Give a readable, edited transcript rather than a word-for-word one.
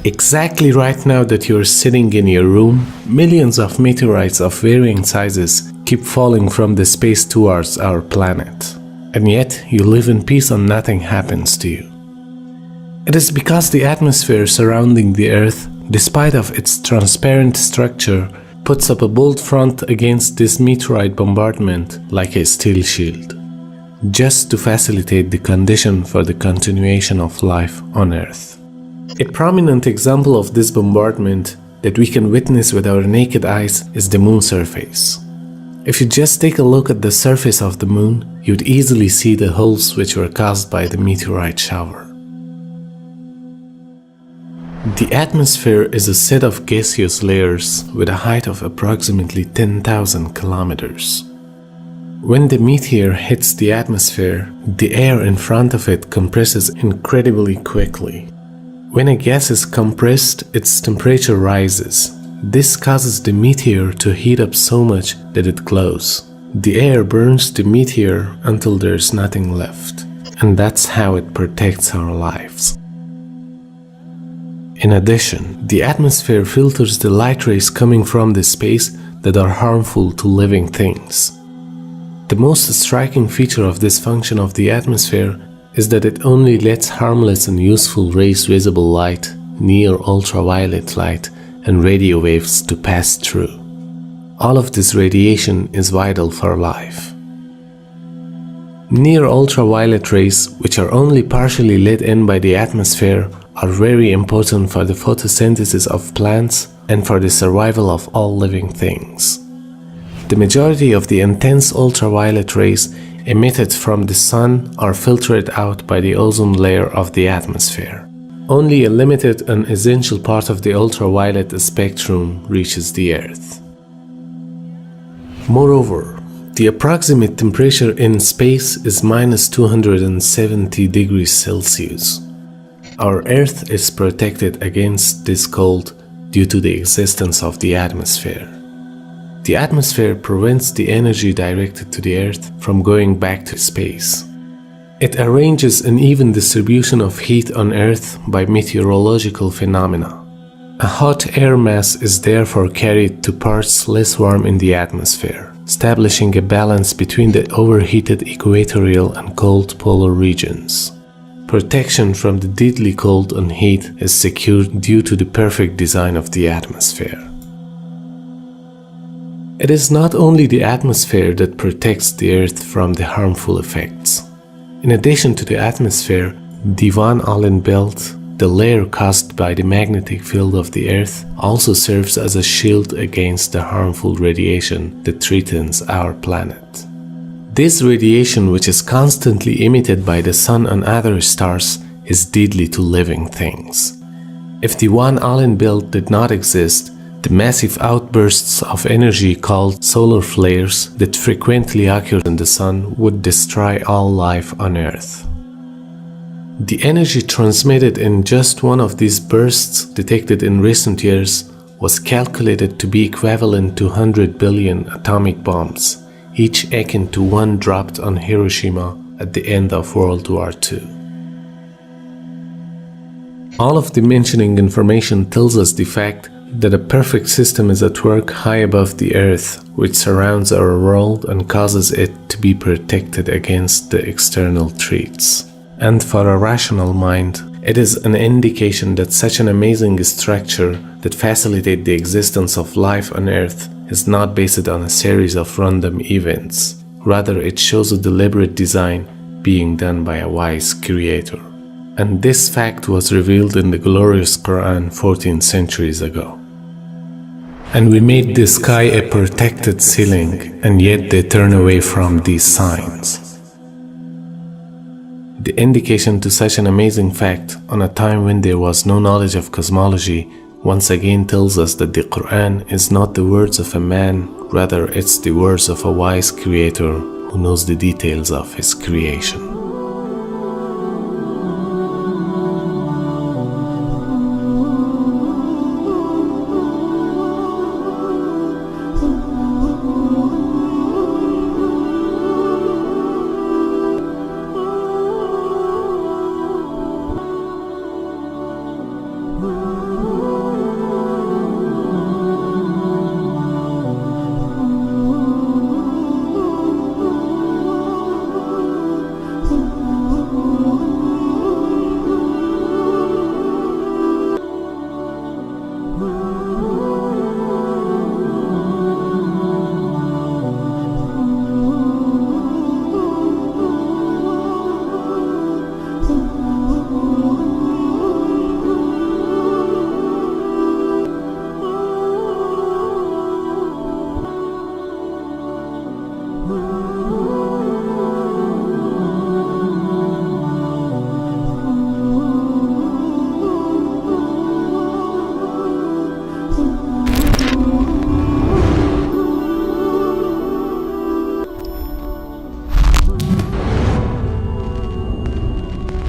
Exactly right now that you're sitting in your room, millions of meteorites of varying sizes keep falling from the space towards our planet. And yet, you live in peace and nothing happens to you. It is because the atmosphere surrounding the Earth, despite of its transparent structure, puts up a bold front against this meteorite bombardment like a steel shield, just to facilitate the condition for the continuation of life on Earth. A prominent example of this bombardment that we can witness with our naked eyes is the moon surface. If you just take a look at the surface of the moon, you'd easily see the holes which were caused by the meteorite shower. The atmosphere is a set of gaseous layers with a height of approximately 10,000 kilometers. When the meteor hits the atmosphere, the air in front of it compresses incredibly quickly. When a gas is compressed, its temperature rises. This causes the meteor to heat up so much that it glows. The air burns the meteor until there's nothing left, and that's how it protects our lives. In addition, the atmosphere filters the light rays coming from the space that are harmful to living things. The most striking feature of this function of the atmosphere is that it only lets harmless and useful rays, visible light, near ultraviolet light, and radio waves to pass through. All of this radiation is vital for life. Near ultraviolet rays, which are only partially let in by the atmosphere, are very important for the photosynthesis of plants and for the survival of all living things. The majority of the intense ultraviolet rays emitted from the sun are filtered out by the ozone layer of the atmosphere. Only a limited and essential part of the ultraviolet spectrum reaches the Earth. Moreover, the approximate temperature in space is minus 270 degrees Celsius. Our Earth is protected against this cold due to the existence of the atmosphere. The atmosphere prevents the energy directed to the Earth from going back to space. It arranges an even distribution of heat on Earth by meteorological phenomena. A hot air mass is therefore carried to parts less warm in the atmosphere, establishing a balance between the overheated equatorial and cold polar regions. Protection from the deadly cold and heat is secured due to the perfect design of the atmosphere. It is not only the atmosphere that protects the Earth from the harmful effects. In addition to the atmosphere, the Van Allen belt, the layer caused by the magnetic field of the Earth, also serves as a shield against the harmful radiation that threatens our planet. This radiation, which is constantly emitted by the Sun and other stars, is deadly to living things. If the Van Allen belt did not exist, the massive outbursts of energy called solar flares that frequently occur in the Sun would destroy all life on Earth. The energy transmitted in just one of these bursts detected in recent years was calculated to be equivalent to 100 billion atomic bombs, each akin to one dropped on Hiroshima at the end of World War II. All of the mentioning information tells us the fact that a perfect system is at work high above the Earth, which surrounds our world and causes it to be protected against the external threats. And for a rational mind, it is an indication that such an amazing structure that facilitates the existence of life on Earth is not based on a series of random events. Rather, it shows a deliberate design being done by a wise creator. And this fact was revealed in the glorious Quran 14 centuries ago. And we made the sky a protected ceiling, and yet they turn away from these signs. The indication to such an amazing fact on a time when there was no knowledge of cosmology once again tells us that the Quran is not the words of a man, rather it's the words of a wise creator who knows the details of his creation. Ooh.